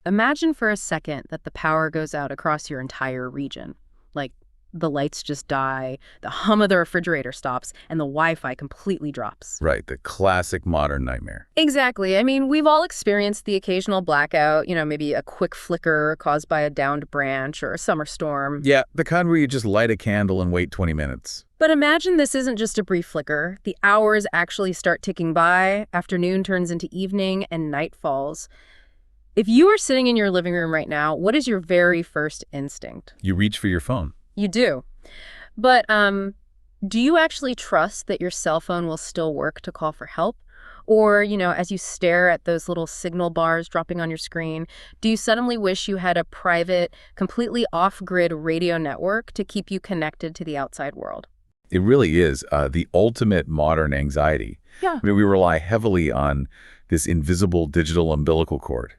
Imagine for a second that the power goes out across your entire region. Like, the lights just die, the hum of the refrigerator stops, and the Wi-Fi completely drops. Right, the classic modern nightmare. Exactly. I mean, we've all experienced the occasional blackout, maybe a quick flicker caused by a downed branch or a summer storm. Yeah, the kind where you just light a candle and wait 20 minutes. But imagine this isn't just a brief flicker. The hours actually start ticking by, afternoon turns into evening, and night falls. If you are sitting in your living room right now, what is your very first instinct? You reach for your phone. You do. But do you actually trust that your cell phone will still work to call for help? Or, as you stare at those little signal bars dropping on your screen, do you suddenly wish you had a private, completely off-grid radio network to keep you connected to the outside world? It really is the ultimate modern anxiety. Yeah. I mean, we rely heavily on this invisible digital umbilical cord.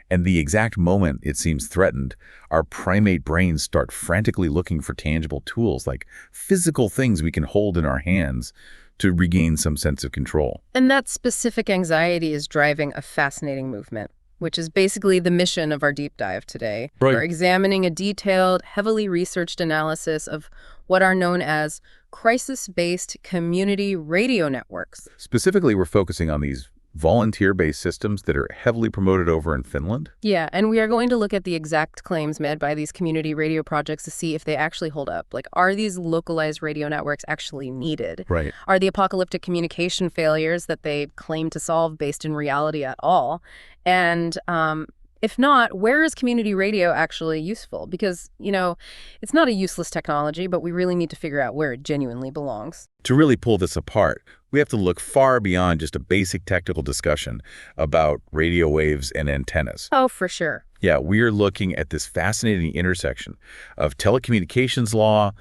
And the exact moment it seems threatened, our primate brains start frantically looking for tangible tools, like physical things we can hold in our hands to regain some sense of control. And that specific anxiety is driving a fascinating movement, which is basically the mission of our deep dive today. Right. We're examining a detailed, heavily researched analysis of what are known as crisis-based community radio networks. Specifically, we're focusing on these volunteer-based systems that are heavily promoted over in Finland. Yeah, and we are going to look at the exact claims made by these community radio projects to see if they actually hold up. Like, are these localized radio networks actually needed? Right. Are the apocalyptic communication failures that they claim to solve based in reality at all? And if not, where is community radio actually useful? Because, it's not a useless technology, but we really need to figure out where it genuinely belongs. To really pull this apart, we have to look far beyond just a basic technical discussion about radio waves and antennas. Oh, for sure. Yeah, we're looking at this fascinating intersection of telecommunications law,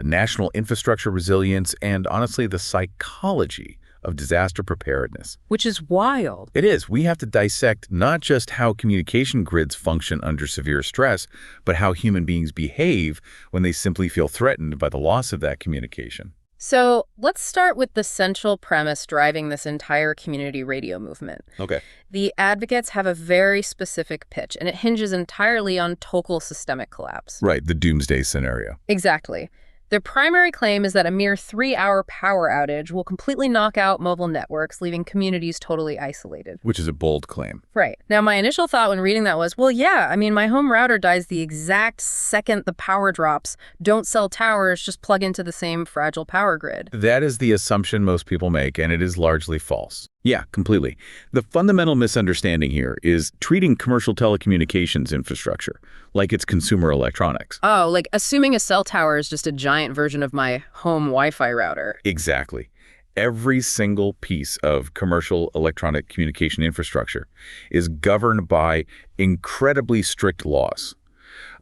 national infrastructure resilience, and honestly, the psychology of disaster preparedness. Which is wild. It is. We have to dissect not just how communication grids function under severe stress, but how human beings behave when they simply feel threatened by the loss of that communication. So let's start with the central premise driving this entire community radio movement. Okay. The advocates have a very specific pitch, and it hinges entirely on total systemic collapse. Right, the doomsday scenario. Exactly. Their primary claim is that a mere 3-hour power outage will completely knock out mobile networks, leaving communities totally isolated. Which is a bold claim. Right. Now, my initial thought when reading that was, well, yeah, I mean, my home router dies the exact second the power drops. Don't sell towers, just plug into the same fragile power grid. That is the assumption most people make, and it is largely false. Yeah, completely. The fundamental misunderstanding here is treating commercial telecommunications infrastructure like it's consumer electronics. Oh, like assuming a cell tower is just a giant version of my home Wi-Fi router. Exactly. Every single piece of commercial electronic communication infrastructure is governed by incredibly strict laws.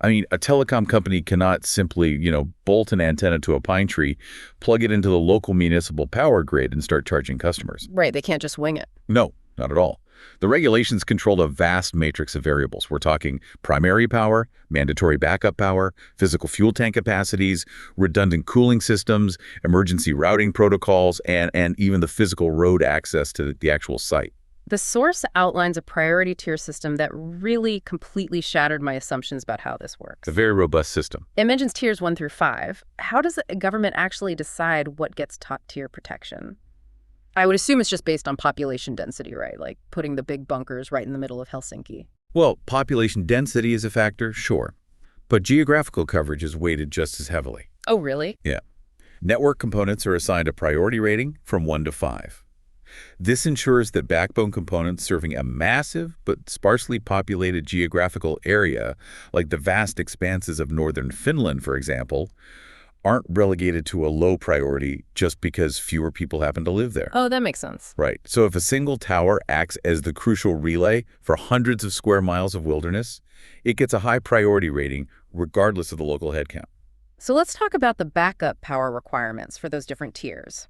I mean, a telecom company cannot simply, bolt an antenna to a pine tree, plug it into the local municipal power grid, and start charging customers. Right, they can't just wing it. No, not at all. The regulations control a vast matrix of variables. We're talking primary power, mandatory backup power, physical fuel tank capacities, redundant cooling systems, emergency routing protocols, and even the physical road access to the actual site. The source outlines a priority tier system that really completely shattered my assumptions about how this works. A very robust system. It mentions tiers 1 through 5. How does a government actually decide what gets top tier protection? I would assume it's just based on population density, right? Like putting the big bunkers right in the middle of Helsinki. Well, population density is a factor, sure. But geographical coverage is weighted just as heavily. Oh, really? Yeah. Network components are assigned a priority rating from 1 to 5. This ensures that backbone components serving a massive but sparsely populated geographical area, like the vast expanses of northern Finland, for example, aren't relegated to a low priority just because fewer people happen to live there. Oh, that makes sense. Right. So if a single tower acts as the crucial relay for hundreds of square miles of wilderness, it gets a high priority rating regardless of the local headcount. So let's talk about the backup power requirements for those different tiers.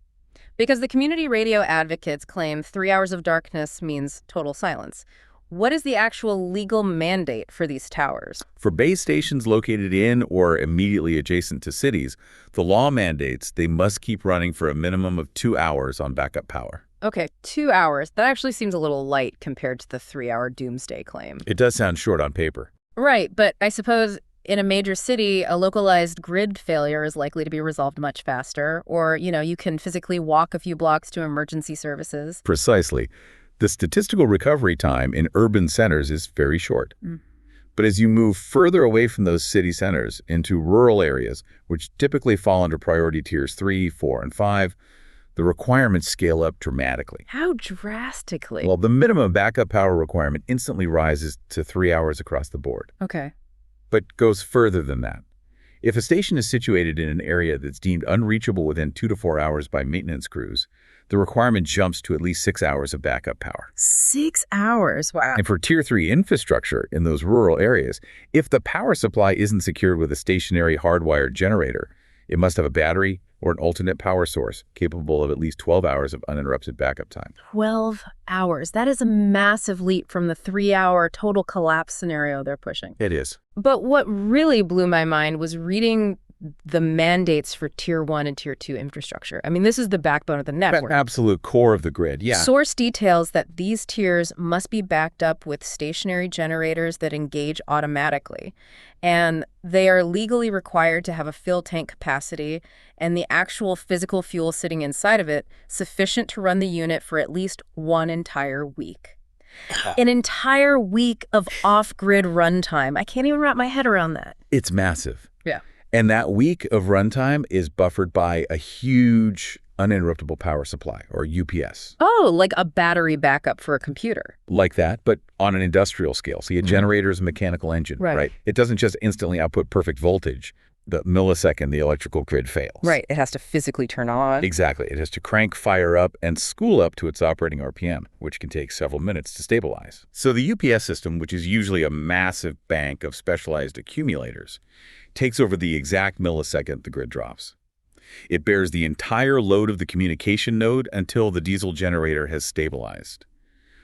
Because the community radio advocates claim 3 hours of darkness means total silence. What is the actual legal mandate for these towers? For base stations located in or immediately adjacent to cities, the law mandates they must keep running for a minimum of 2 hours on backup power. Okay, 2 hours. That actually seems a little light compared to the 3-hour doomsday claim. It does sound short on paper. Right, but I suppose in a major city, a localized grid failure is likely to be resolved much faster, or, you can physically walk a few blocks to emergency services. Precisely. The statistical recovery time in urban centers is very short. But as you move further away from those city centers into rural areas, which typically fall under priority tiers 3, 4, and 5, the requirements scale up dramatically. How drastically? Well, the minimum backup power requirement instantly rises to 3 hours across the board, Okay. but goes further than that. If a station is situated in an area that's deemed unreachable within 2 to 4 hours by maintenance crews, the requirement jumps to at least 6 hours of backup power. 6 hours? Wow. And for Tier 3 infrastructure in those rural areas, if the power supply isn't secured with a stationary hardwired generator, it must have a battery or an alternate power source capable of at least 12 hours of uninterrupted backup time. 12 hours. That is a massive leap from the 3-hour total collapse scenario they're pushing. It is. But what really blew my mind was reading the mandates for Tier 1 and Tier 2 infrastructure. I mean, this is the backbone of the network. Absolute core of the grid, yeah. Source details that these tiers must be backed up with stationary generators that engage automatically. And they are legally required to have a fill tank capacity and the actual physical fuel sitting inside of it sufficient to run the unit for at least one entire week. An entire week of off-grid runtime. I can't even wrap my head around that. It's massive. Yeah. And that week of runtime is buffered by a huge uninterruptible power supply, or UPS. Oh, like a battery backup for a computer. Like that, but on an industrial scale. See, a generator is a mechanical engine, Right. It doesn't just instantly output perfect voltage. The millisecond the electrical grid fails. Right. It has to physically turn on. Exactly. It has to crank, fire up, and spool up to its operating RPM, which can take several minutes to stabilize. So the UPS system, which is usually a massive bank of specialized accumulators, takes over the exact millisecond the grid drops. It bears the entire load of the communication node until the diesel generator has stabilized.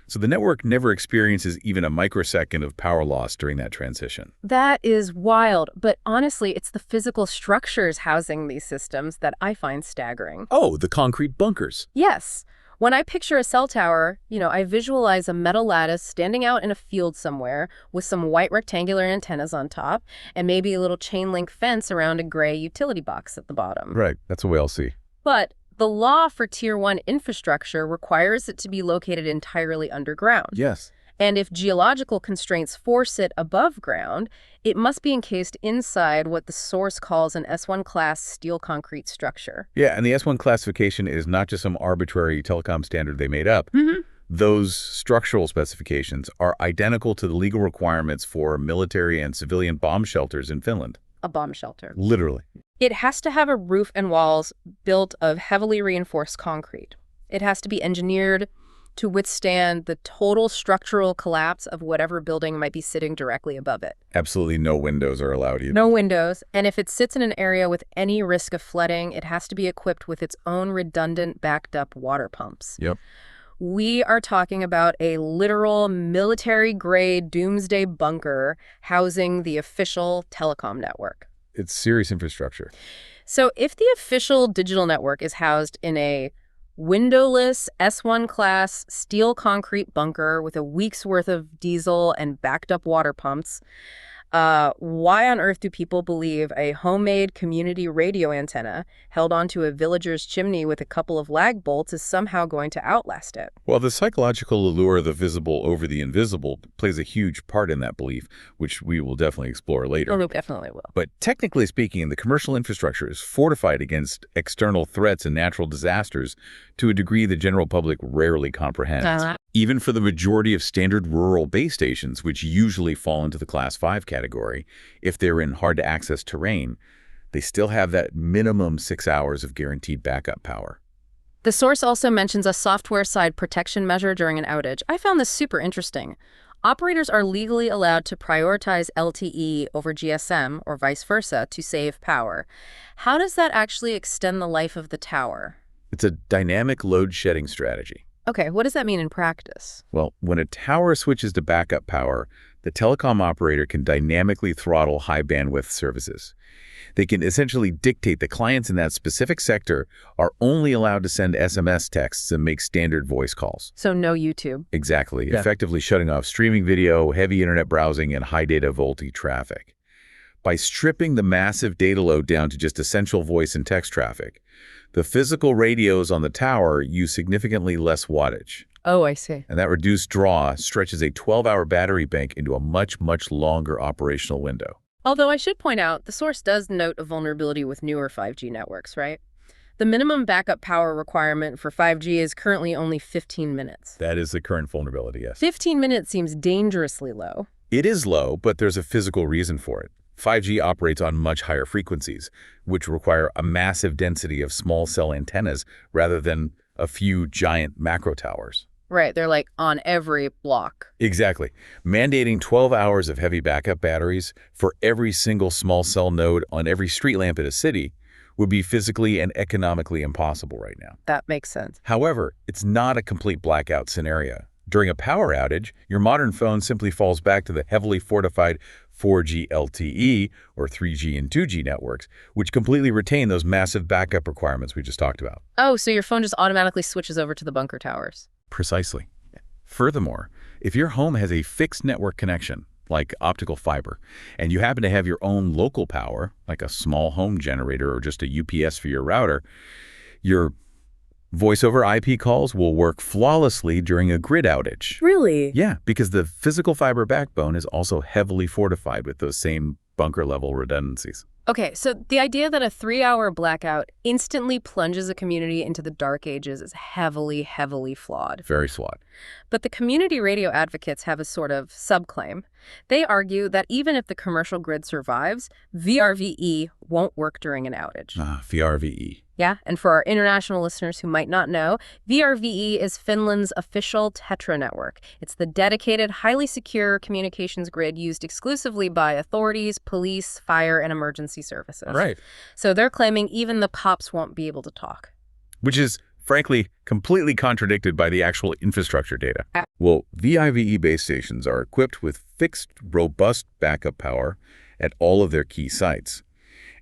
So the network never experiences even a microsecond of power loss during that transition. That is wild, but honestly, it's the physical structures housing these systems that I find staggering. Oh, the concrete bunkers. Yes. When I picture a cell tower, I visualize a metal lattice standing out in a field somewhere with some white rectangular antennas on top and maybe a little chain link fence around a gray utility box at the bottom. Right, that's what we all see. But the law for Tier 1 infrastructure requires it to be located entirely underground. Yes. And if geological constraints force it above ground, it must be encased inside what the source calls an S1 class steel concrete structure. Yeah, and the S1 classification is not just some arbitrary telecom standard they made up. Those structural specifications are identical to the legal requirements for military and civilian bomb shelters in Finland. A bomb shelter. Literally. It has to have a roof and walls built of heavily reinforced concrete. It has to be engineered to withstand the total structural collapse of whatever building might be sitting directly above it. Absolutely no windows are allowed either. No windows, and if it sits in an area with any risk of flooding, it has to be equipped with its own redundant backed-up water pumps. Yep. We are talking about a literal military-grade doomsday bunker housing the official telecom network. It's serious infrastructure. So if the official digital network is housed in a windowless S1 class steel concrete bunker with a week's worth of diesel and backed up water pumps, why on earth do people believe a homemade community radio antenna held onto a villager's chimney with a couple of lag bolts is somehow going to outlast it? Well, the psychological allure of the visible over the invisible plays a huge part in that belief, which we will definitely explore later. Oh, definitely will. But technically speaking, the commercial infrastructure is fortified against external threats and natural disasters to a degree the general public rarely comprehends. Even for the majority of standard rural base stations, which usually fall into the Class 5 category, if they're in hard-to-access terrain, they still have that minimum 6 hours of guaranteed backup power. The source also mentions a software-side protection measure during an outage. I found this super interesting. Operators are legally allowed to prioritize LTE over GSM or vice versa to save power. How does that actually extend the life of the tower? It's a dynamic load-shedding strategy. Okay, what does that mean in practice? Well, when a tower switches to backup power, the telecom operator can dynamically throttle high bandwidth services. They can essentially dictate the clients in that specific sector are only allowed to send SMS texts and make standard voice calls. So no YouTube. Exactly, Yeah. effectively shutting off streaming video, heavy internet browsing, and high data voltage traffic. By stripping the massive data load down to just essential voice and text traffic, the physical radios on the tower use significantly less wattage. Oh, I see. And that reduced draw stretches a 12-hour battery bank into a much, much longer operational window. Although I should point out, the source does note a vulnerability with newer 5G networks, right? The minimum backup power requirement for 5G is currently only 15 minutes. That is the current vulnerability, yes. 15 minutes seems dangerously low. It is low, but there's a physical reason for it. 5G operates on much higher frequencies, which require a massive density of small cell antennas rather than a few giant macro towers. Right, they're like on every block. Exactly. Mandating 12 hours of heavy backup batteries for every single small cell node on every street lamp in a city would be physically and economically impossible right now. That makes sense. However, it's not a complete blackout scenario. During a power outage, your modern phone simply falls back to the heavily fortified 4G LTE or 3G and 2G networks, which completely retain those massive backup requirements we just talked about. Oh, so your phone just automatically switches over to the bunker towers. Precisely. Furthermore, if your home has a fixed network connection, like optical fiber, and you happen to have your own local power, like a small home generator or just a UPS for your router, your voice over IP calls will work flawlessly during a grid outage. Really? Yeah, because the physical fiber backbone is also heavily fortified with those same bunker-level redundancies. Okay, so the idea that a 3-hour blackout instantly plunges a community into the dark ages is heavily, heavily flawed. Very flawed. But the community radio advocates have a sort of subclaim. They argue that even if the commercial grid survives, VRVE won't work during an outage. VRVE. Yeah, and for our international listeners who might not know, VRVE is Finland's official TETRA network. It's the dedicated, highly secure communications grid used exclusively by authorities, police, fire, and emergency services. Right. So they're claiming even the cops won't be able to talk. Which is, frankly, completely contradicted by the actual infrastructure data. Well, VIVE base stations are equipped with fixed, robust backup power at all of their key sites.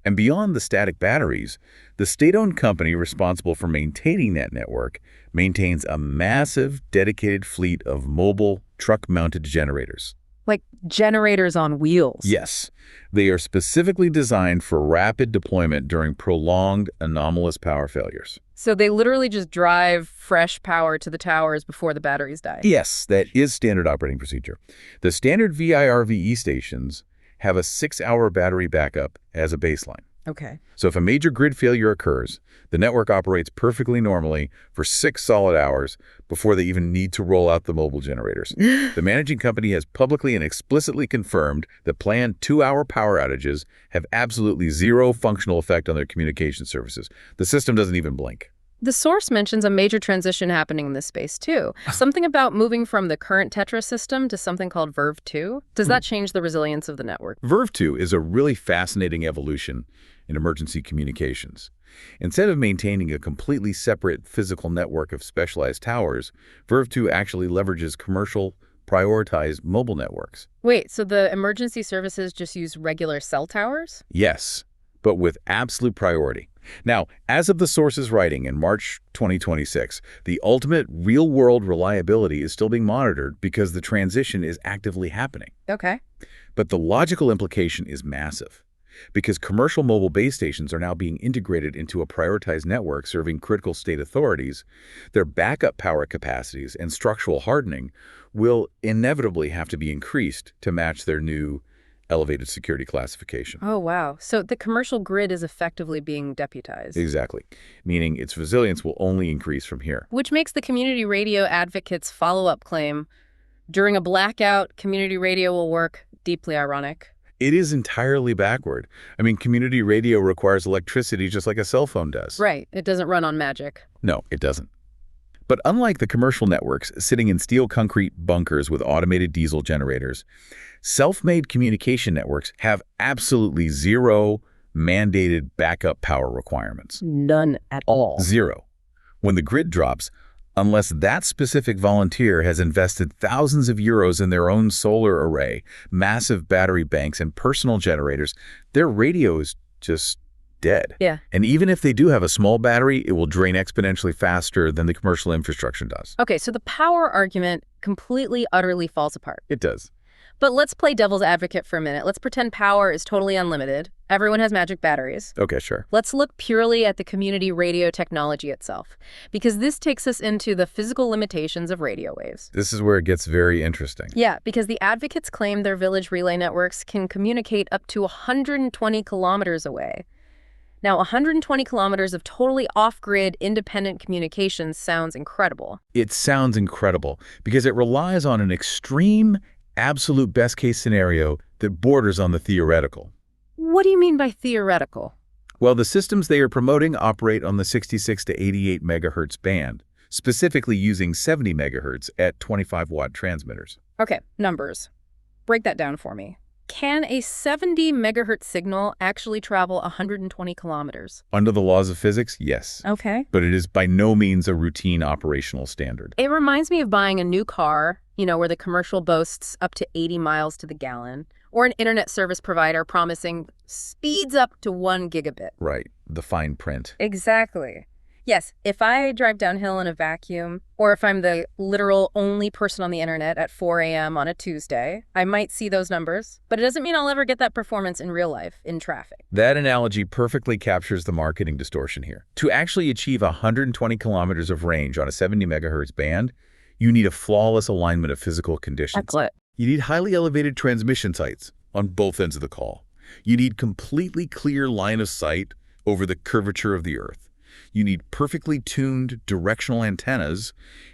And beyond the static batteries, the state-owned company responsible for maintaining that network maintains a massive, dedicated fleet of mobile, truck-mounted generators. Like generators on wheels. Yes, they are specifically designed for rapid deployment during prolonged, anomalous power failures. So they literally just drive fresh power to the towers before the batteries die. Yes, that is standard operating procedure. The standard VIRVE stations have a 6-hour battery backup as a baseline. Okay. So if a major grid failure occurs, the network operates perfectly normally for 6 solid hours before they even need to roll out the mobile generators. The managing company has publicly and explicitly confirmed that planned 2-hour power outages have absolutely zero functional effect on their communication services. The system doesn't even blink. The source mentions a major transition happening in this space, too. Something about moving from the current TETRA system to something called VRV2. Does that change the resilience of the network? VRV2 is a really fascinating evolution in emergency communications. Instead of maintaining a completely separate physical network of specialized towers, VRV2 actually leverages commercial, prioritized mobile networks. Wait, so the emergency services just use regular cell towers? Yes, but with absolute priority. Now, as of the source's writing in March 2026, the ultimate real-world reliability is still being monitored because the transition is actively happening. Okay. But the logical implication is massive. Because commercial mobile base stations are now being integrated into a prioritized network serving critical state authorities, their backup power capacities and structural hardening will inevitably have to be increased to match their new elevated security classification. Oh, wow. So the commercial grid is effectively being deputized. Exactly, meaning its resilience will only increase from here. Which makes the community radio advocates' follow-up claim, during a blackout, community radio will work, deeply ironic. It is entirely backward. I mean, community radio requires electricity just like a cell phone does. Right. It doesn't run on magic. No, it doesn't. But unlike the commercial networks sitting in steel concrete bunkers with automated diesel generators, self-made communication networks have absolutely zero mandated backup power requirements. None at all. Zero. When the grid drops, Unless that specific volunteer has invested thousands of euros in their own solar array, massive battery banks, and personal generators, their radio is just dead. Yeah. And even if they do have a small battery, it will drain exponentially faster than the commercial infrastructure does. Okay, so the power argument completely, utterly falls apart. It does. But let's play devil's advocate for a minute. Let's pretend power is totally unlimited. Everyone has magic batteries. Okay, sure. Let's look purely at the community radio technology itself, because this takes us into the physical limitations of radio waves. This is where it gets very interesting. Yeah, because the advocates claim their village relay networks can communicate up to 120 kilometers away. Now, 120 kilometers of totally off-grid, independent communications sounds incredible. It sounds incredible because it relies on an extreme, absolute best-case scenario that borders on the theoretical. What do you mean by theoretical? Well, the systems they are promoting operate on the 66 to 88 megahertz band, specifically using 70 megahertz at 25-watt transmitters. Okay, numbers. Break that down for me. Can a 70 megahertz signal actually travel 120 kilometers? Under the laws of physics, yes. Okay. But it is by no means a routine operational standard. It reminds me of buying a new car, where the commercial boasts up to 80 miles to the gallon, or an internet service provider promising speeds up to 1 gigabit. Right, the fine print. Exactly. Yes, if I drive downhill in a vacuum, or if I'm the literal only person on the internet at 4 a.m. on a Tuesday, I might see those numbers, but it doesn't mean I'll ever get that performance in real life, in traffic. That analogy perfectly captures the marketing distortion here. To actually achieve 120 kilometers of range on a 70 megahertz band, you need a flawless alignment of physical conditions. Excellent. You need highly elevated transmission sites on both ends of the call. You need completely clear line of sight over the curvature of the Earth. You need perfectly tuned directional antennas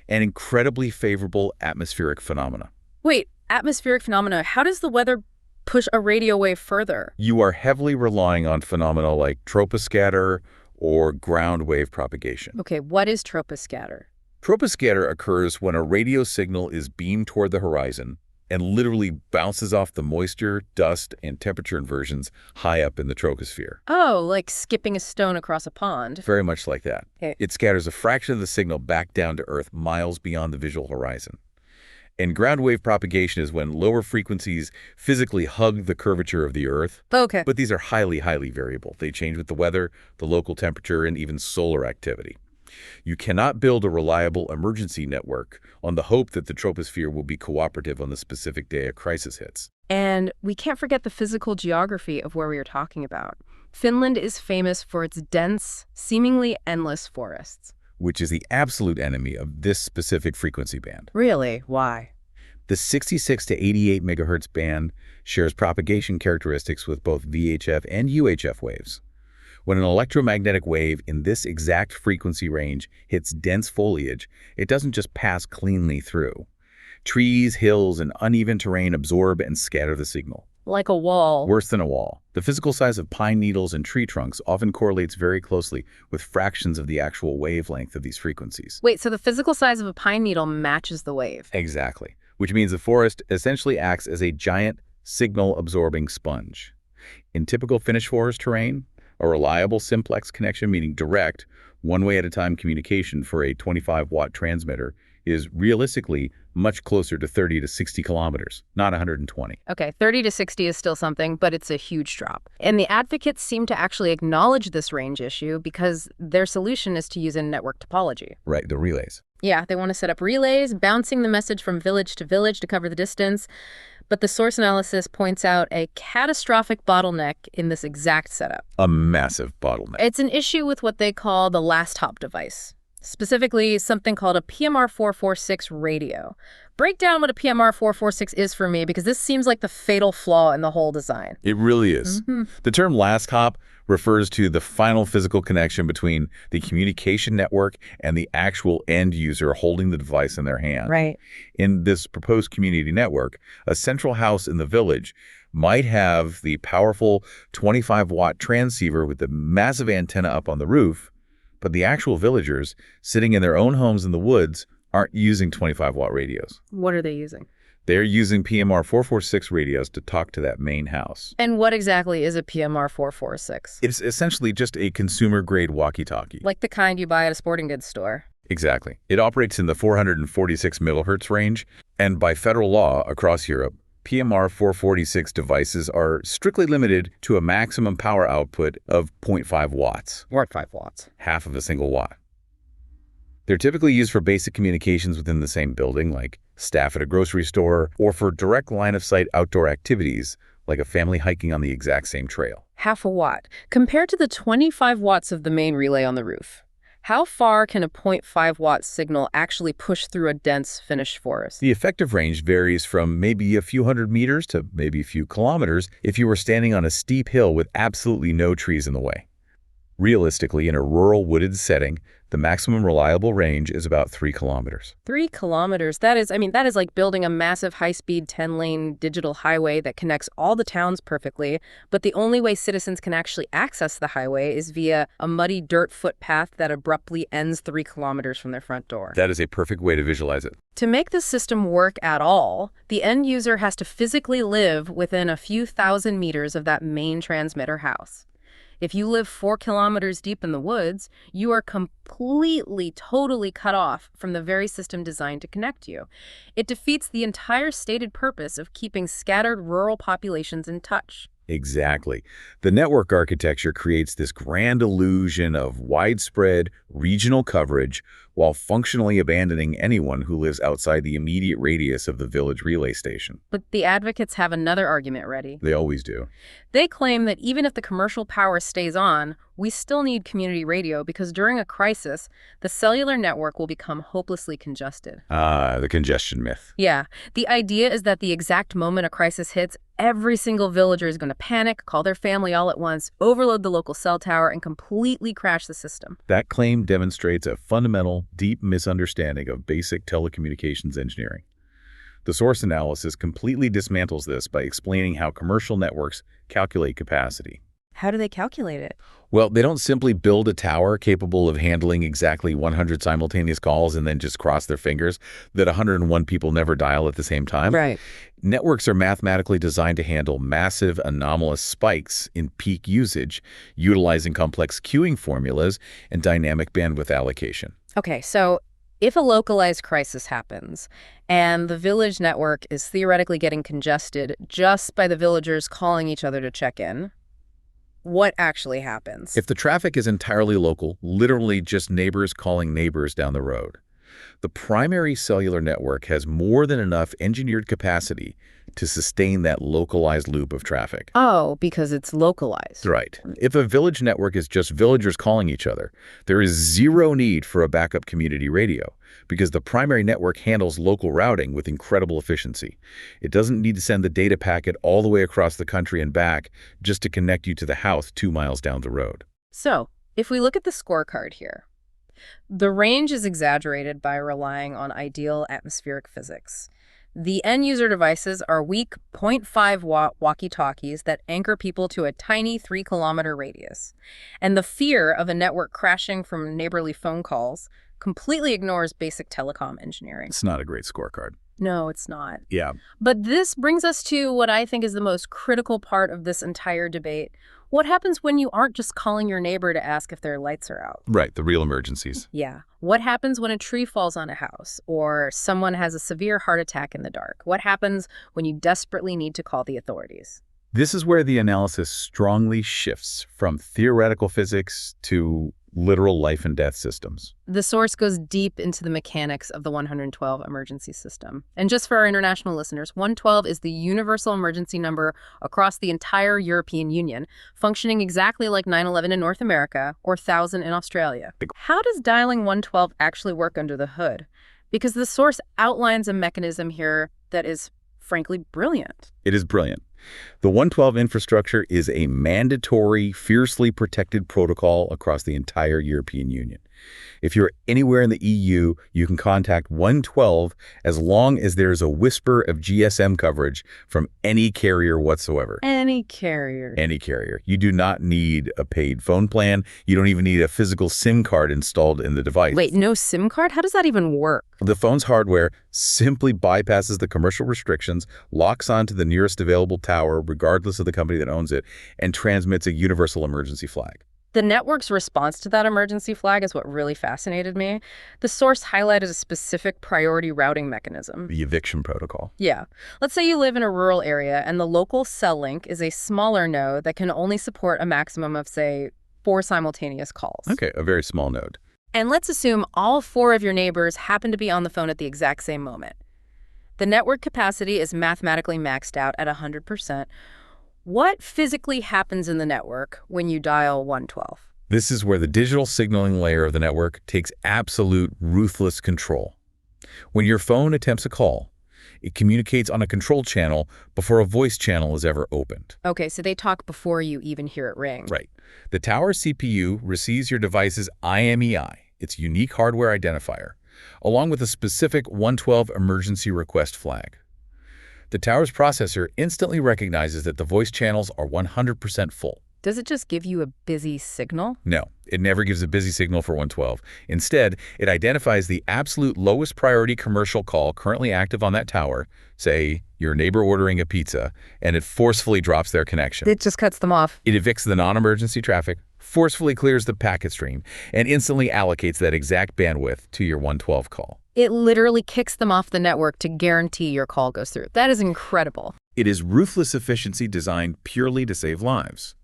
and incredibly favorable atmospheric phenomena. Wait, atmospheric phenomena, how does the weather push a radio wave further? You are heavily relying on phenomena like troposcatter or ground wave propagation. Okay, what is troposcatter? Troposcatter occurs when a radio signal is beamed toward the horizon and literally bounces off the moisture, dust, and temperature inversions high up in the troposphere. Oh, like skipping a stone across a pond. Very much like that. Okay. It scatters a fraction of the signal back down to Earth miles beyond the visual horizon. And ground wave propagation is when lower frequencies physically hug the curvature of the Earth. Okay. But these are highly, highly variable. They change with the weather, the local temperature, and even solar activity. You cannot build a reliable emergency network on the hope that the troposphere will be cooperative on the specific day a crisis hits. And we can't forget the physical geography of where we are talking about. Finland is famous for its dense, seemingly endless forests. Which is the absolute enemy of this specific frequency band. Really? Why? The 66 to 88 megahertz band shares propagation characteristics with both VHF and UHF waves. When an electromagnetic wave in this exact frequency range hits dense foliage, it doesn't just pass cleanly through. Trees, hills, and uneven terrain absorb and scatter the signal. Like a wall. Worse than a wall. The physical size of pine needles and tree trunks often correlates very closely with fractions of the actual wavelength of these frequencies. Wait, so the physical size of a pine needle matches the wave? Exactly. Which means the forest essentially acts as a giant signal-absorbing sponge. In typical Finnish forest terrain, a reliable simplex connection, meaning direct, one-way-at-a-time communication for a 25-watt transmitter, is realistically much closer to 30 to 60 kilometers, not 120. Okay, 30 to 60 is still something, but it's a huge drop. And the advocates seem to actually acknowledge this range issue because their solution is to use a network topology. Right, the relays. Yeah, they want to set up relays, bouncing the message from village to cover the distance. But the source analysis points out a catastrophic bottleneck in this exact setup. A massive bottleneck. It's an issue with what they call the last hop device, specifically something called a PMR446 radio. Break down what a PMR446 is for me, because this seems like the fatal flaw in the whole design. It really is. The term last hop refers to the final physical connection between the communication network and the actual end user holding the device in their hand. Right. In this proposed community network, a central house in the village might have the powerful 25-watt transceiver with the massive antenna up on the roof, but the actual villagers sitting in their own homes in the woods aren't using 25-watt radios. What are they using? They're using PMR446 radios to talk to that main house. And what exactly is a PMR446? It's essentially just a consumer-grade walkie-talkie. Like the kind you buy at a sporting goods store. Exactly. It operates in the 446 megahertz range, and by federal law across Europe, PMR 446 devices are strictly limited to a maximum power output of zero point 0.5 watts, Or at 5 watts. half of a single watt. They're typically used for basic communications within the same building, like staff at a grocery store, or for direct line-of-sight outdoor activities, like a family hiking on the exact same trail. Half a watt, compared to the 25 watts of the main relay on the roof. How far can a 0.5 watt signal actually push through a dense Finnish forest? The effective range varies from maybe a few hundred meters to maybe a few kilometers if you were standing on a steep hill with absolutely no trees in the way. Realistically, in a rural wooded setting, the maximum reliable range is about 3 kilometers. 3 kilometers, that is like building a massive high-speed 10-lane digital highway that connects all the towns perfectly, but the only way citizens can actually access the highway is via a muddy dirt footpath that abruptly ends 3 kilometers from their front door. That is a perfect way to visualize it. To make the system work at all, the end user has to physically live within a few thousand meters of that main transmitter house. If you live 4 kilometers deep in the woods, you are completely, totally cut off from the very system designed to connect you. It defeats the entire stated purpose of keeping scattered rural populations in touch. Exactly. The network architecture creates this grand illusion of widespread regional coverage while functionally abandoning anyone who lives outside the immediate radius of the village relay station. But the advocates have another argument ready. They always do. They claim that even if the commercial power stays on, we still need community radio because during a crisis, the cellular network will become hopelessly congested. The congestion myth. Yeah. The idea is that the exact moment a crisis hits, every single villager is going to panic, call their family all at once, overload the local cell tower, and completely crash the system. That claim demonstrates a fundamental, deep misunderstanding of basic telecommunications engineering. The source analysis completely dismantles this by explaining how commercial networks calculate capacity. How do they calculate it? Well, they don't simply build a tower capable of handling exactly 100 simultaneous calls and then just cross their fingers that 101 people never dial at the same time. Right. Networks are mathematically designed to handle massive anomalous spikes in peak usage, utilizing complex queuing formulas and dynamic bandwidth allocation. Okay, so if a localized crisis happens and the village network is theoretically getting congested just by the villagers calling each other to check in, what actually happens? If the traffic is entirely local, literally just neighbors calling neighbors down the road, the primary cellular network has more than enough engineered capacity to sustain that localized loop of traffic. Oh, because it's localized. Right. If a village network is just villagers calling each other, there is zero need for a backup community radio because the primary network handles local routing with incredible efficiency. It doesn't need to send the data packet all the way across the country and back just to connect you to the house 2 miles down the road. So, if we look at the scorecard here, the range is exaggerated by relying on ideal atmospheric physics. The end-user devices are weak 0.5 watt walkie-talkies that anchor people to a tiny 3-kilometer radius. And the fear of a network crashing from neighborly phone calls completely ignores basic telecom engineering. It's not a great scorecard. No, it's not. Yeah. But this brings us to what I think is the most critical part of this entire debate. What happens when you aren't just calling your neighbor to ask if their lights are out? Right, the real emergencies. Yeah. What happens when a tree falls on a house or someone has a severe heart attack in the dark? What happens when you desperately need to call the authorities? This is where the analysis strongly shifts from theoretical physics to literal life and death systems. The source goes deep into the mechanics of the 112 emergency system. And just for our international listeners, 112 is the universal emergency number across the entire European Union, functioning exactly like 911 in North America or 1000 in Australia. How does dialing 112 actually work under the hood? Because the source outlines a mechanism here that is, frankly, brilliant. It is brilliant. The 112 infrastructure is a mandatory, fiercely protected protocol across the entire European Union. If you're anywhere in the EU, you can contact 112 as long as there's a whisper of GSM coverage from any carrier whatsoever. Any carrier. Any carrier. You do not need a paid phone plan. You don't even need a physical SIM card installed in the device. Wait, no SIM card? How does that even work? The phone's hardware simply bypasses the commercial restrictions, locks onto the nearest available tower, regardless of the company that owns it, and transmits a universal emergency flag. The network's response to that emergency flag is what really fascinated me. The source highlighted a specific priority routing mechanism. The eviction protocol. Yeah. Let's say you live in a rural area and the local cell link is a smaller node that can only support a maximum of, say, 4 simultaneous calls. Okay, a very small node. And let's assume all 4 of your neighbors happen to be on the phone at the exact same moment. The network capacity is mathematically maxed out at 100%. What physically happens in the network when you dial 112? This is where the digital signaling layer of the network takes absolute ruthless control. When your phone attempts a call, it communicates on a control channel before a voice channel is ever opened. Okay, so they talk before you even hear it ring. Right. The tower CPU receives your device's IMEI, its unique hardware identifier, along with a specific 112 emergency request flag. The tower's processor instantly recognizes that the voice channels are 100% full. Does it just give you a busy signal? No, it never gives a busy signal for 112. Instead, it identifies the absolute lowest priority commercial call currently active on that tower, say your neighbor ordering a pizza, and it forcefully drops their connection. It just cuts them off. It evicts the non-emergency traffic, forcefully clears the packet stream, and instantly allocates that exact bandwidth to your 112 call. It literally kicks them off the network to guarantee your call goes through. That is incredible. It is ruthless efficiency designed purely to save lives.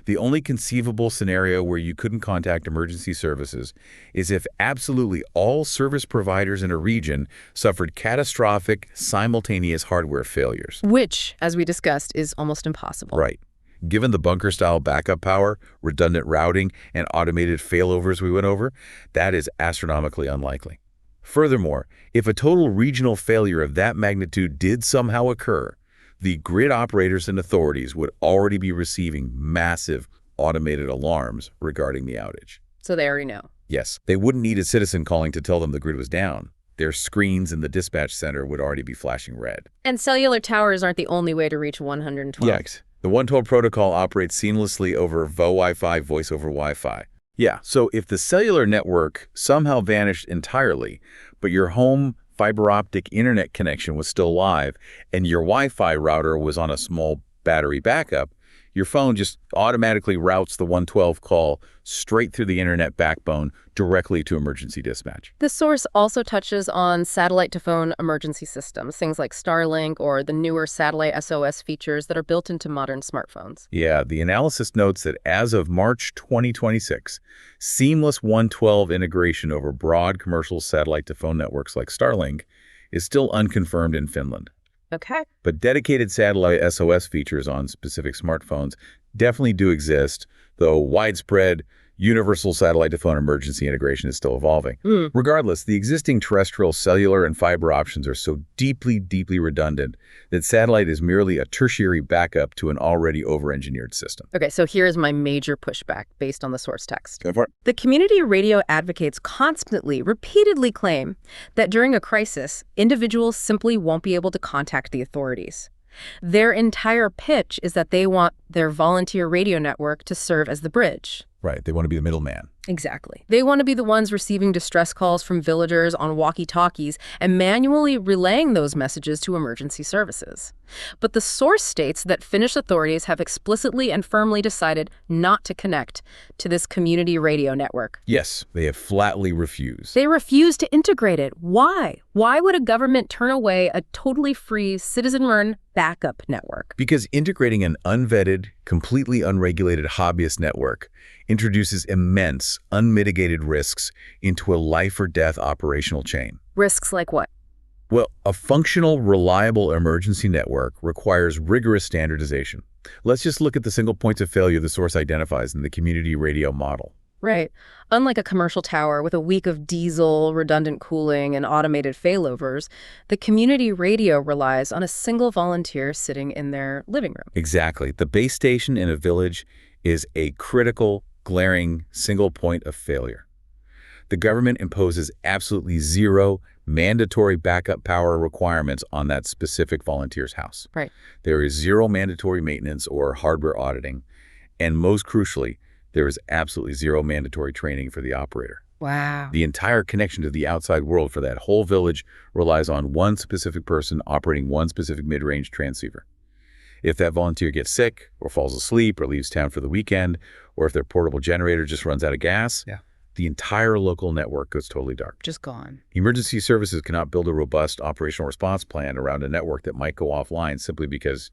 The only conceivable scenario where you couldn't contact emergency services is if absolutely all service providers in a region suffered catastrophic, simultaneous hardware failures. Which, as we discussed, is almost impossible. Right. Given the bunker-style backup power, redundant routing, and automated failovers we went over, that is astronomically unlikely. Furthermore, if a total regional failure of that magnitude did somehow occur, the grid operators and authorities would already be receiving massive automated alarms regarding the outage. So they already know. Yes, they wouldn't need a citizen calling to tell them the grid was down. Their screens in the dispatch center would already be flashing red. And cellular towers aren't the only way to reach 112. Yes. The 112 protocol operates seamlessly over VoWi-Fi, voice over Wi-Fi. Yeah, so if the cellular network somehow vanished entirely, but your home fiber optic internet connection was still live and your Wi-Fi router was on a small battery backup, your phone just automatically routes the 112 call straight through the internet backbone directly to emergency dispatch. The source also touches on satellite-to-phone emergency systems, things like Starlink or the newer satellite SOS features that are built into modern smartphones. Yeah, the analysis notes that as of March 2026, seamless 112 integration over broad commercial satellite-to-phone networks like Starlink is still unconfirmed in Finland. Okay. But dedicated satellite SOS features on specific smartphones definitely do exist, though widespread universal satellite-to-phone emergency integration is still evolving. Regardless, the existing terrestrial cellular and fiber options are so deeply, deeply redundant that satellite is merely a tertiary backup to an already over-engineered system. Okay, so here's my major pushback based on the source text. Go for it. The community radio advocates constantly, repeatedly claim that during a crisis, individuals simply won't be able to contact the authorities. Their entire pitch is that they want their volunteer radio network to serve as the bridge. Right, they want to be the middleman. Exactly. They want to be the ones receiving distress calls from villagers on walkie-talkies and manually relaying those messages to emergency services. But the source states that Finnish authorities have explicitly and firmly decided not to connect to this community radio network. Yes, they have flatly refused. They refuse to integrate it. Why? Why would a government turn away a totally free, citizen-run backup network? Because integrating an unvetted, completely unregulated hobbyist network introduces immense, unmitigated risks into a life-or-death operational chain. Risks like what? Well, a functional, reliable emergency network requires rigorous standardization. Let's just look at the single points of failure the source identifies in the community radio model. Right. Unlike a commercial tower with a week of diesel, redundant cooling, and automated failovers, the community radio relies on a single volunteer sitting in their living room. Exactly. The base station in a village is a critical, glaring single point of failure. The government imposes absolutely zero mandatory backup power requirements on that specific volunteer's house. Right. There is zero mandatory maintenance or hardware auditing, and most crucially, there is absolutely zero mandatory training for the operator. Wow. The entire connection to the outside world for that whole village relies on one specific person operating one specific mid-range transceiver. If that volunteer gets sick or falls asleep or leaves town for the weekend, or if their portable generator just runs out of gas, Yeah. the entire local network goes totally dark. Just gone. Emergency services cannot build a robust operational response plan around a network that might go offline simply because,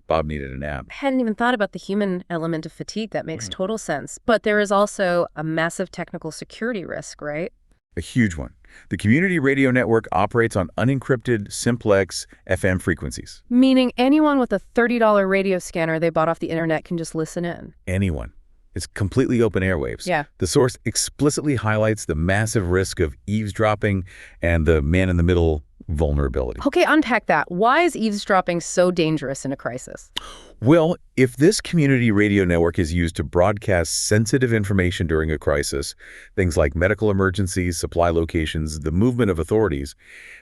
Bob needed a nap. I hadn't even thought about the human element of fatigue. That makes Right. total sense. But there is also a massive technical security risk, right? A huge one. The community radio network operates on unencrypted simplex FM frequencies. Meaning anyone with a $30 radio scanner they bought off the internet can just listen in. Anyone. It's completely open airwaves. Yeah. The source explicitly highlights the massive risk of eavesdropping and the man-in-the-middle vulnerability. Okay, unpack that. Why is eavesdropping so dangerous in a crisis? Well, if this community radio network is used to broadcast sensitive information during a crisis, things like medical emergencies, supply locations, the movement of authorities,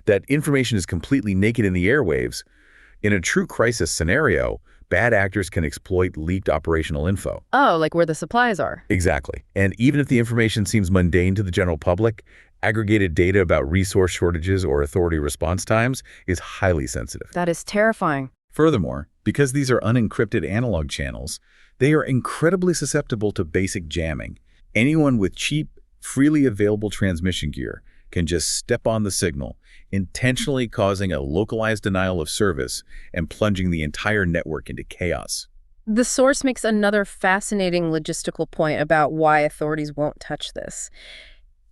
that information is completely naked in the airwaves. In a true crisis scenario, bad actors can exploit leaked operational info. Oh, like where the supplies are. Exactly. And even if the information seems mundane to the general public, aggregated data about resource shortages or authority response times is highly sensitive. That is terrifying. Furthermore, because these are unencrypted analog channels, they are incredibly susceptible to basic jamming. Anyone with cheap, freely available transmission gear can just step on the signal, intentionally causing a localized denial of service and plunging the entire network into chaos. The source makes another fascinating logistical point about why authorities won't touch this.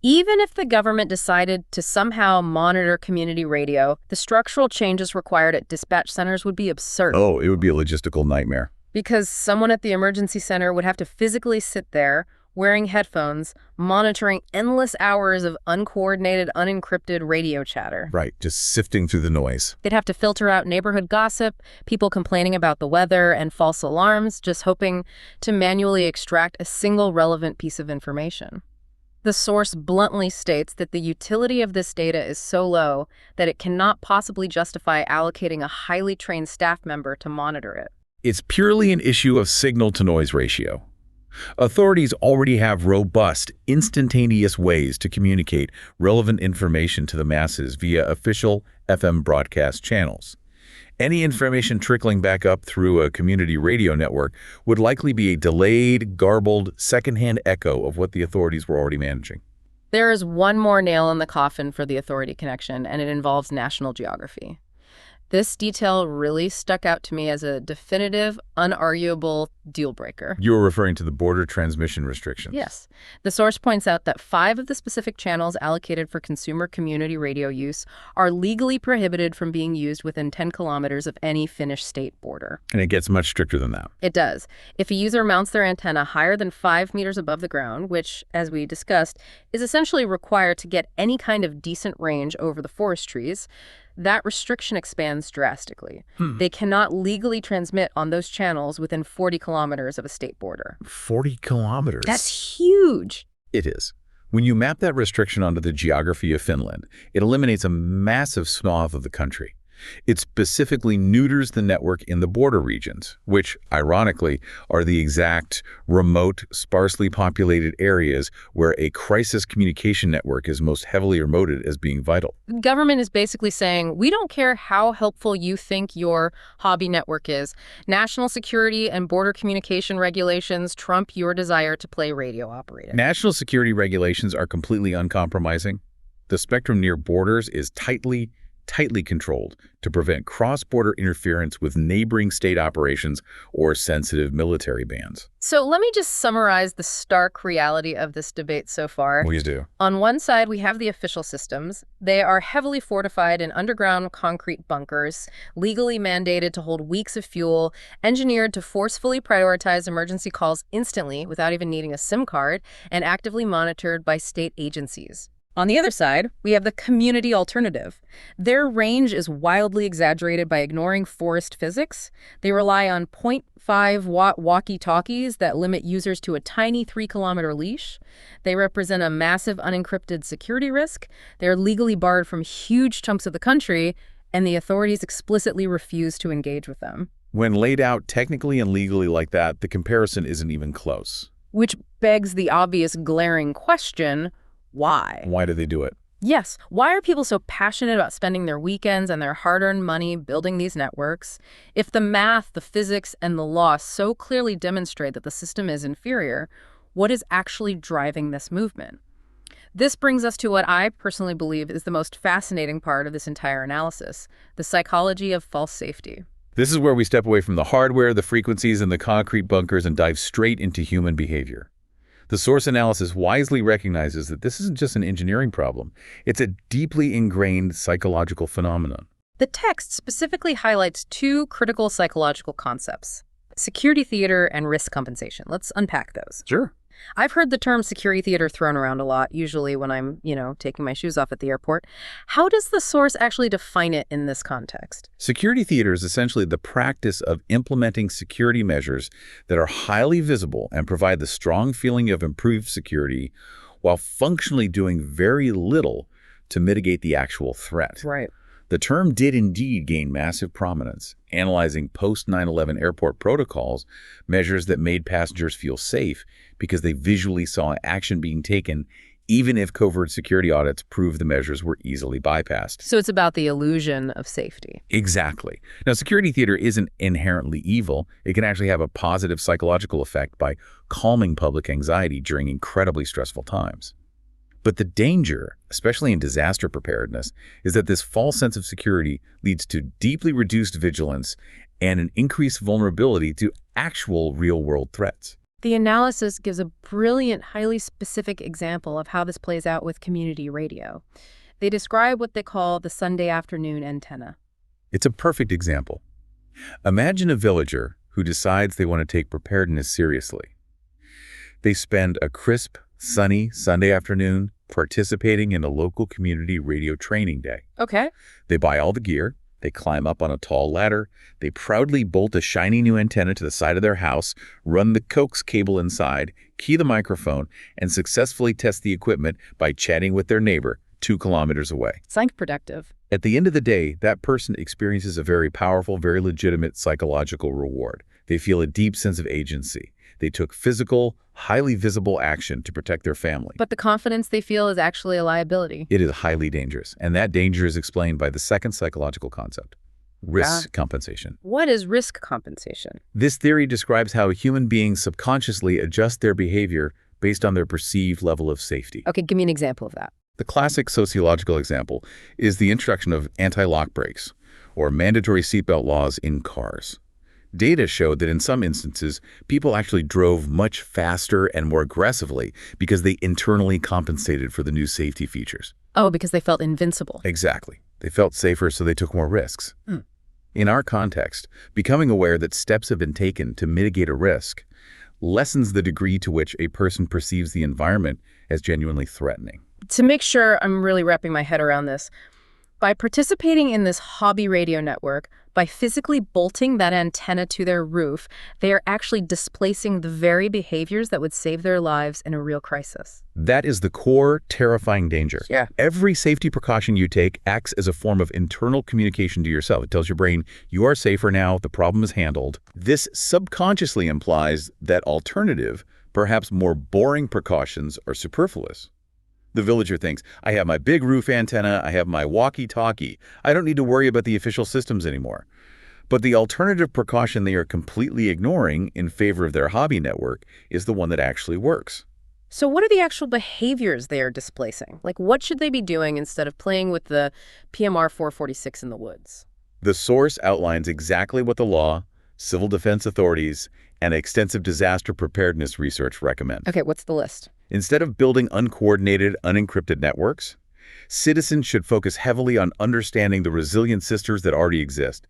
Even if the government decided to somehow monitor community radio, the structural changes required at dispatch centers would be absurd. Oh, it would be a logistical nightmare. Because someone at the emergency center would have to physically sit there, wearing headphones, monitoring endless hours of uncoordinated, unencrypted radio chatter. Right, just sifting through the noise. They'd have to filter out neighborhood gossip, people complaining about the weather, and false alarms, just hoping to manually extract a single relevant piece of information. The source bluntly states that the utility of this data is so low that it cannot possibly justify allocating a highly trained staff member to monitor it. It's purely an issue of signal-to-noise ratio. Authorities already have robust, instantaneous ways to communicate relevant information to the masses via official FM broadcast channels. Any information trickling back up through a community radio network would likely be a delayed, garbled, secondhand echo of what the authorities were already managing. There is one more nail in the coffin for the authority connection, and it involves national geography. This detail really stuck out to me as a definitive, unarguable deal breaker. You were referring to the border transmission restrictions. Yes. The source points out that 5 of the specific channels allocated for consumer community radio use are legally prohibited from being used within 10 kilometers of any Finnish state border. And it gets much stricter than that. It does. If a user mounts their antenna higher than 5 meters above the ground, which, as we discussed, is essentially required to get any kind of decent range over the forest trees, that restriction expands drastically. They cannot legally transmit on those channels within 40 kilometers of a state border. 40 kilometers. That's huge. It is. When you map that restriction onto the geography of Finland, it eliminates a massive swath of the country. It specifically neuters the network in the border regions, which, ironically, are the exact remote, sparsely populated areas where a crisis communication network is most heavily promoted as being vital. The government is basically saying, we don't care how helpful you think your hobby network is. National security and border communication regulations trump your desire to play radio operator. National security regulations are completely uncompromising. The spectrum near borders is tightly controlled to prevent cross-border interference with neighboring state operations or sensitive military bands. So let me just summarize the stark reality of this debate so far. Please do. On one side, we have the official systems. They are heavily fortified in underground concrete bunkers, legally mandated to hold weeks of fuel, engineered to forcefully prioritize emergency calls instantly without even needing a SIM card, and actively monitored by state agencies. On the other side, we have the community alternative. Their range is wildly exaggerated by ignoring forest physics. They rely on 0.5-watt walkie-talkies that limit users to a tiny 3-kilometer leash. They represent a massive unencrypted security risk. They're legally barred from huge chunks of the country, and the authorities explicitly refuse to engage with them. When laid out technically and legally like that, the comparison isn't even close. Which begs the obvious glaring question, why? Why do they do it? Yes. Why are people so passionate about spending their weekends and their hard-earned money building these networks? If the math, the physics, and the law so clearly demonstrate that the system is inferior, what is actually driving this movement? This brings us to what I personally believe is the most fascinating part of this entire analysis, the psychology of false safety. This is where we step away from the hardware, the frequencies, and the concrete bunkers and dive straight into human behavior. The source analysis wisely recognizes that this isn't just an engineering problem. It's a deeply ingrained psychological phenomenon. The text specifically highlights two critical psychological concepts: security theater and risk compensation. Let's unpack those. Sure. I've heard the term security theater thrown around a lot, usually when I'm, taking my shoes off at the airport. How does the source actually define it in this context? Security theater is essentially the practice of implementing security measures that are highly visible and provide the strong feeling of improved security while functionally doing very little to mitigate the actual threat. Right. The term did indeed gain massive prominence, analyzing post-9/11 airport protocols, measures that made passengers feel safe because they visually saw action being taken, even if covert security audits proved the measures were easily bypassed. So it's about the illusion of safety. Exactly. Now, security theater isn't inherently evil. It can actually have a positive psychological effect by calming public anxiety during incredibly stressful times. But the danger, especially in disaster preparedness, is that this false sense of security leads to deeply reduced vigilance and an increased vulnerability to actual real-world threats. The analysis gives a brilliant, highly specific example of how this plays out with community radio. They describe what they call the Sunday afternoon antenna. It's a perfect example. Imagine a villager who decides they want to take preparedness seriously. They spend a crisp, sunny Sunday afternoon participating in a local community radio training day. Okay. They buy all the gear, they climb up on a tall ladder, they proudly bolt a shiny new antenna to the side of their house, run the coax cable inside, key the microphone, and successfully test the equipment by chatting with their neighbor 2 kilometers away. Sounds productive. At the end of the day, that person experiences a very powerful, very legitimate psychological reward. They feel a deep sense of agency. They took physical, highly visible action to protect their family. But the confidence they feel is actually a liability. It is highly dangerous, and that danger is explained by the second psychological concept, risk compensation. What is risk compensation? This theory describes how human beings subconsciously adjust their behavior based on their perceived level of safety. Okay, give me an example of that. The classic sociological example is the introduction of anti-lock brakes or mandatory seatbelt laws in cars. Data showed that in some instances, people actually drove much faster and more aggressively because they internally compensated for the new safety features. Oh, because they felt invincible. Exactly. They felt safer, so they took more risks. In our context, becoming aware that steps have been taken to mitigate a risk lessens the degree to which a person perceives the environment as genuinely threatening. To make sure I'm really wrapping my head around this, by participating in this hobby radio network, by physically bolting that antenna to their roof, they are actually displacing the very behaviors that would save their lives in a real crisis. That is the core, terrifying danger. Yeah. Every safety precaution you take acts as a form of internal communication to yourself. It tells your brain, you are safer now, the problem is handled. This subconsciously implies that alternative, perhaps more boring precautions are superfluous. The villager thinks, I have my big roof antenna, I have my walkie-talkie. I don't need to worry about the official systems anymore. But the alternative precaution they are completely ignoring in favor of their hobby network is the one that actually works. So what are the actual behaviors they are displacing? Like, what should they be doing instead of playing with the PMR 446 in the woods? The source outlines exactly what the law, civil defense authorities, and extensive disaster preparedness research recommend. Okay, what's the list? Instead of building uncoordinated, unencrypted networks, citizens should focus heavily on understanding the resilient systems that already exist.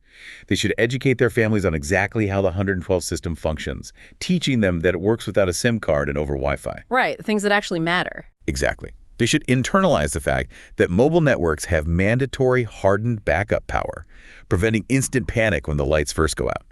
They should educate their families on exactly how the 112 system functions, teaching them that it works without a SIM card and over Wi-Fi. Right, things that actually matter. Exactly. They should internalize the fact that mobile networks have mandatory hardened backup power, preventing instant panic when the lights first go out.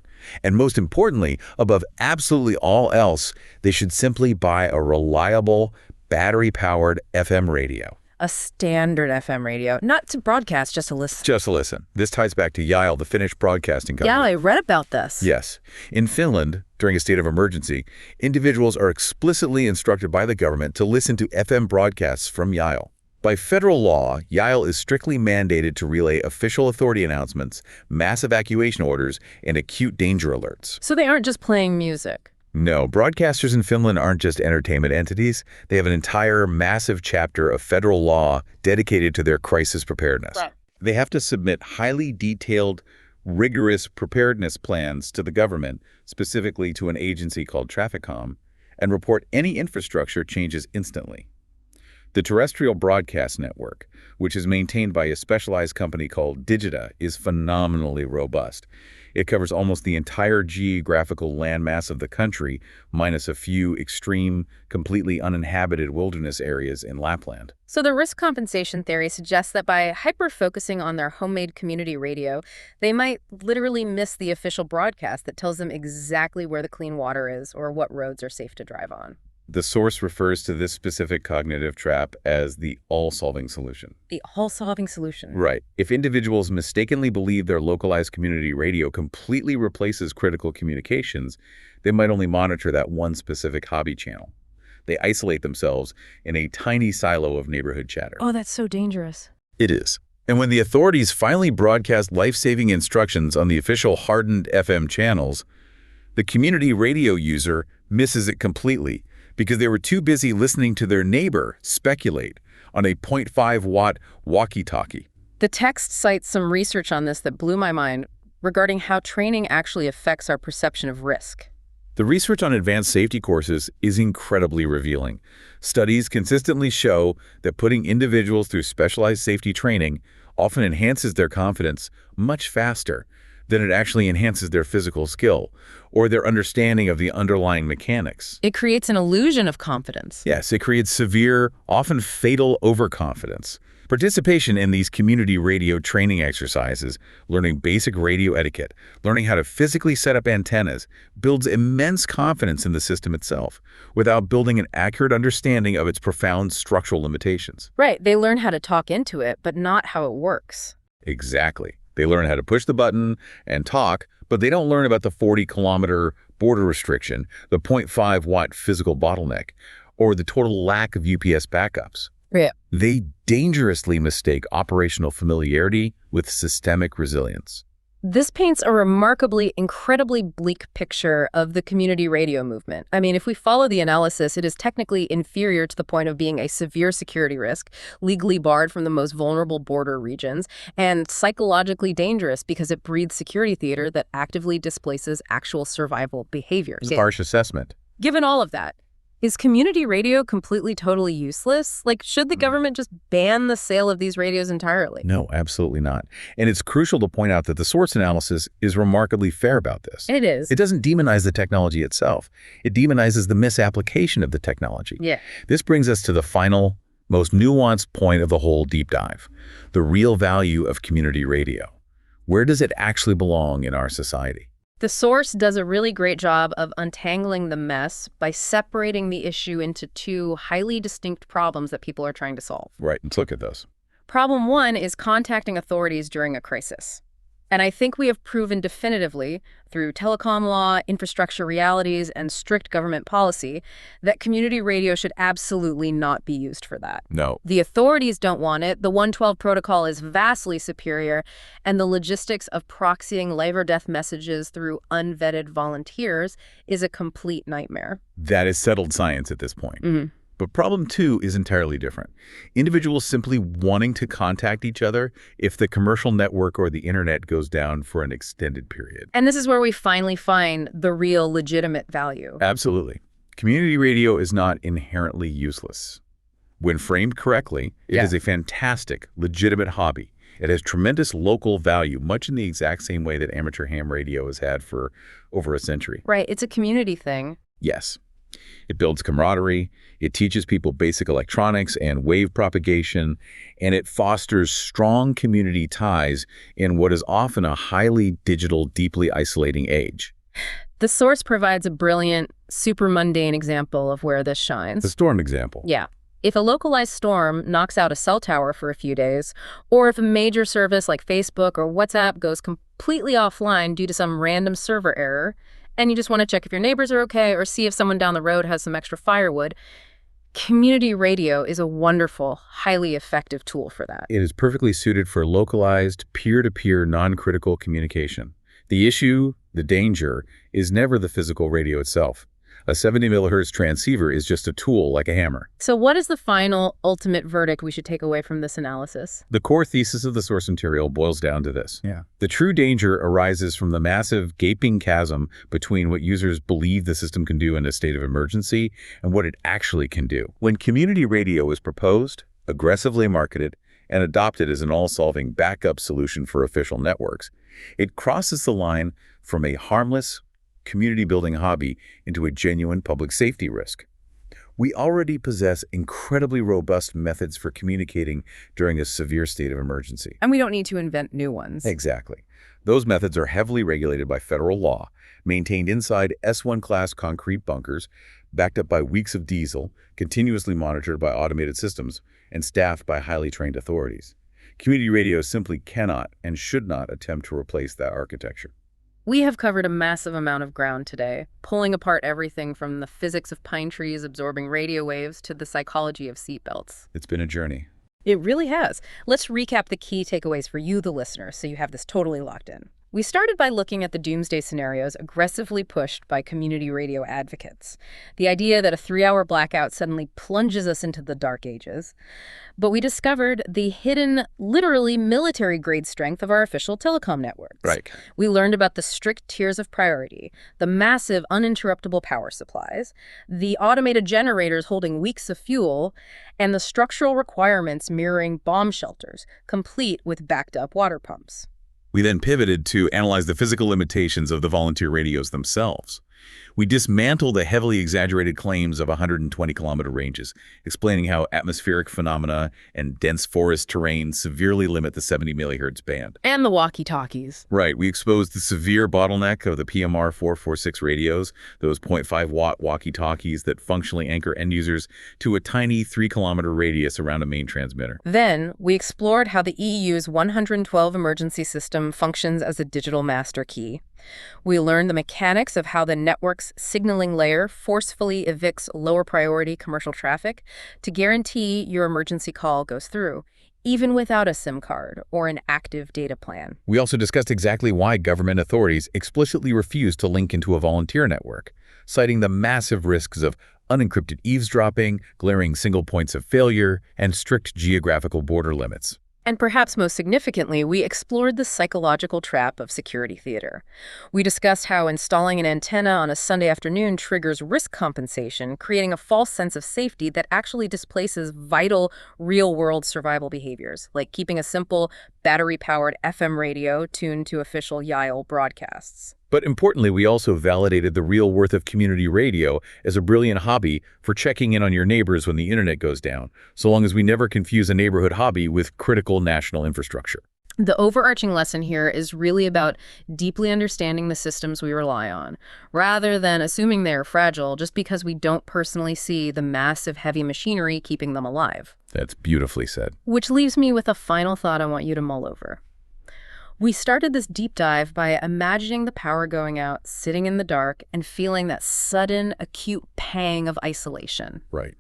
And most importantly, above absolutely all else, they should simply buy a reliable, battery-powered FM radio. A standard FM radio, not to broadcast, just to listen. Just to listen. This ties back to Yale, the Finnish broadcasting company. Yeah, I read about this. Yes. In Finland, during a state of emergency, individuals are explicitly instructed by the government to listen to FM broadcasts from Yale. By federal law, YILE is strictly mandated to relay official authority announcements, mass evacuation orders, and acute danger alerts. So they aren't just playing music. No, broadcasters in Finland aren't just entertainment entities. They have an entire massive chapter of federal law dedicated to their crisis preparedness. Right. They have to submit highly detailed, rigorous preparedness plans to the government, specifically to an agency called Traficom, and report any infrastructure changes instantly. The terrestrial broadcast network, which is maintained by a specialized company called Digita, is phenomenally robust. It covers almost the entire geographical landmass of the country, minus a few extreme, completely uninhabited wilderness areas in Lapland. So the risk compensation theory suggests that by hyper-focusing on their homemade community radio, they might literally miss the official broadcast that tells them exactly where the clean water is or what roads are safe to drive on. The source refers to this specific cognitive trap as the all-solving solution. The all-solving solution. Right. If individuals mistakenly believe their localized community radio completely replaces critical communications, they might only monitor that one specific hobby channel. They isolate themselves in a tiny silo of neighborhood chatter. Oh, that's so dangerous. It is. And when the authorities finally broadcast life-saving instructions on the official hardened FM channels, the community radio user misses it completely, because they were too busy listening to their neighbor speculate on a 0.5-watt walkie-talkie. The text cites some research on this that blew my mind regarding how training actually affects our perception of risk. The research on advanced safety courses is incredibly revealing. Studies consistently show that putting individuals through specialized safety training often enhances their confidence much faster than it actually enhances their physical skill or their understanding of the underlying mechanics. It creates an illusion of confidence. Yes, it creates severe, often fatal overconfidence. Participation in these community radio training exercises, learning basic radio etiquette, learning how to physically set up antennas, builds immense confidence in the system itself without building an accurate understanding of its profound structural limitations. Right, they learn how to talk into it, but not how it works. Exactly. They learn how to push the button and talk, but they don't learn about the 40-kilometer border restriction, the 0.5-watt physical bottleneck, or the total lack of UPS backups. Yeah. They dangerously mistake operational familiarity with systemic resilience. This paints a remarkably, incredibly bleak picture of the community radio movement. I mean, if we follow the analysis, it is technically inferior to the point of being a severe security risk, legally barred from the most vulnerable border regions, and psychologically dangerous because it breeds security theater that actively displaces actual survival behaviors. Harsh assessment. Given all of that, is community radio completely, totally useless? Like, should the government just ban the sale of these radios entirely? No, absolutely not. And it's crucial to point out that the source analysis is remarkably fair about this. It is. It doesn't demonize the technology itself. It demonizes the misapplication of the technology. Yeah. This brings us to the final, most nuanced point of the whole deep dive, the real value of community radio. Where does it actually belong in our society? The source does a really great job of untangling the mess by separating the issue into two highly distinct problems that people are trying to solve. Right, let's look at those. Problem one is contacting authorities during a crisis. And I think we have proven definitively, through telecom law, infrastructure realities, and strict government policy, that community radio should absolutely not be used for that. No. The authorities don't want it, the 112 protocol is vastly superior, and the logistics of proxying life or death messages through unvetted volunteers is a complete nightmare. That is settled science at this point. Mm-hmm. But problem two is entirely different. Individuals simply wanting to contact each other if the commercial network or the internet goes down for an extended period. And this is where we finally find the real legitimate value. Absolutely. Community radio is not inherently useless. When framed correctly, it is a fantastic, legitimate hobby. It has tremendous local value, much in the exact same way that amateur ham radio has had for over a century. Right, it's a community thing. Yes. It builds camaraderie, it teaches people basic electronics and wave propagation, and it fosters strong community ties in what is often a highly digital, deeply isolating age. The source provides a brilliant, super mundane example of where this shines. The storm example. Yeah. If a localized storm knocks out a cell tower for a few days, or if a major service like Facebook or WhatsApp goes completely offline due to some random server error, and you just want to check if your neighbors are okay or see if someone down the road has some extra firewood, Community radio is a wonderful, highly effective tool for that. It is perfectly suited for localized, peer-to-peer, non-critical communication. The issue, the danger, is never the physical radio itself. A 70 MHz transceiver is just a tool like a hammer. So what is the final, ultimate verdict we should take away from this analysis? The core thesis of the source material boils down to this. The true danger arises from the massive, gaping chasm between what users believe the system can do in a state of emergency and what it actually can do. When community radio is proposed, aggressively marketed, and adopted as an all-solving backup solution for official networks, it crosses the line from a harmless, community-building hobby into a genuine public safety risk. We already possess incredibly robust methods for communicating during a severe state of emergency. And we don't need to invent new ones. Exactly. Those methods are heavily regulated by federal law, maintained inside S1 class concrete bunkers, backed up by weeks of diesel, continuously monitored by automated systems, and staffed by highly trained authorities. Community radio simply cannot and should not attempt to replace that architecture. We have covered a massive amount of ground today, pulling apart everything from the physics of pine trees absorbing radio waves to the psychology of seatbelts. It's been a journey. It really has. Let's recap the key takeaways for you, the listener, so you have this totally locked in. We started by looking at the doomsday scenarios aggressively pushed by community radio advocates. The idea that a 3-hour blackout suddenly plunges us into the dark ages. But we discovered the hidden, literally military-grade strength of our official telecom networks. Right. We learned about the strict tiers of priority, the massive uninterruptible power supplies, the automated generators holding weeks of fuel, and the structural requirements mirroring bomb shelters, complete with backed-up water pumps. We then pivoted to analyze the physical limitations of the volunteer radios themselves. We dismantled the heavily exaggerated claims of 120-kilometer ranges, explaining how atmospheric phenomena and dense forest terrain severely limit the 70 MHz band. And the walkie-talkies. Right. We exposed the severe bottleneck of the PMR 446 radios, those 0.5-watt walkie-talkies that functionally anchor end users to a tiny 3-kilometer radius around a main transmitter. Then, we explored how the EU's 112 emergency system functions as a digital master key. We learned the mechanics of how the network's signaling layer forcefully evicts lower priority commercial traffic to guarantee your emergency call goes through, even without a SIM card or an active data plan. We also discussed exactly why government authorities explicitly refuse to link into a volunteer network, citing the massive risks of unencrypted eavesdropping, glaring single points of failure, and strict geographical border limits. And perhaps most significantly, we explored the psychological trap of security theater. We discussed how installing an antenna on a Sunday afternoon triggers risk compensation, creating a false sense of safety that actually displaces vital, real-world survival behaviors, like keeping a simple, battery-powered FM radio tuned to official YIL broadcasts. But importantly, we also validated the real worth of community radio as a brilliant hobby for checking in on your neighbors when the internet goes down, so long as we never confuse a neighborhood hobby with critical national infrastructure. The overarching lesson here is really about deeply understanding the systems we rely on, rather than assuming they're fragile just because we don't personally see the massive heavy machinery keeping them alive. That's beautifully said. Which leaves me with a final thought I want you to mull over. We started this deep dive by imagining the power going out, sitting in the dark, and feeling that sudden, acute pang of isolation. Right.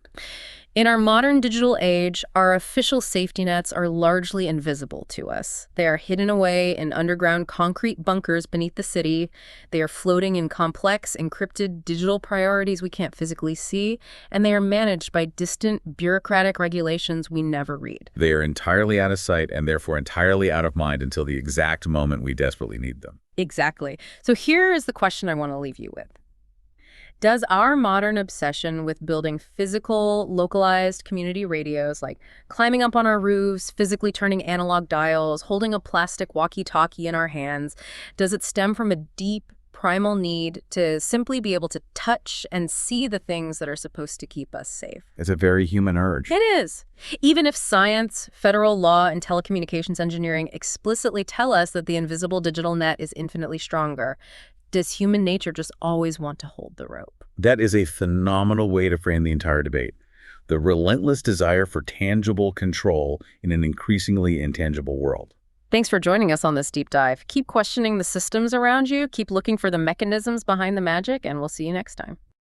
In our modern digital age, our official safety nets are largely invisible to us. They are hidden away in underground concrete bunkers beneath the city. They are floating in complex, encrypted digital priorities we can't physically see, and they are managed by distant, bureaucratic regulations we never read. They are entirely out of sight and therefore entirely out of mind until the exact moment we desperately need them. Exactly. So here is the question I want to leave you with. Does our modern obsession with building physical, localized community radios, like climbing up on our roofs, physically turning analog dials, holding a plastic walkie-talkie in our hands, does it stem from a deep, primal need to simply be able to touch and see the things that are supposed to keep us safe? It's a very human urge. It is. Even if science, federal law, and telecommunications engineering explicitly tell us that the invisible digital net is infinitely stronger, does human nature just always want to hold the rope? That is a phenomenal way to frame the entire debate. The relentless desire for tangible control in an increasingly intangible world. Thanks for joining us on this deep dive. Keep questioning the systems around you, keep looking for the mechanisms behind the magic, and we'll see you next time.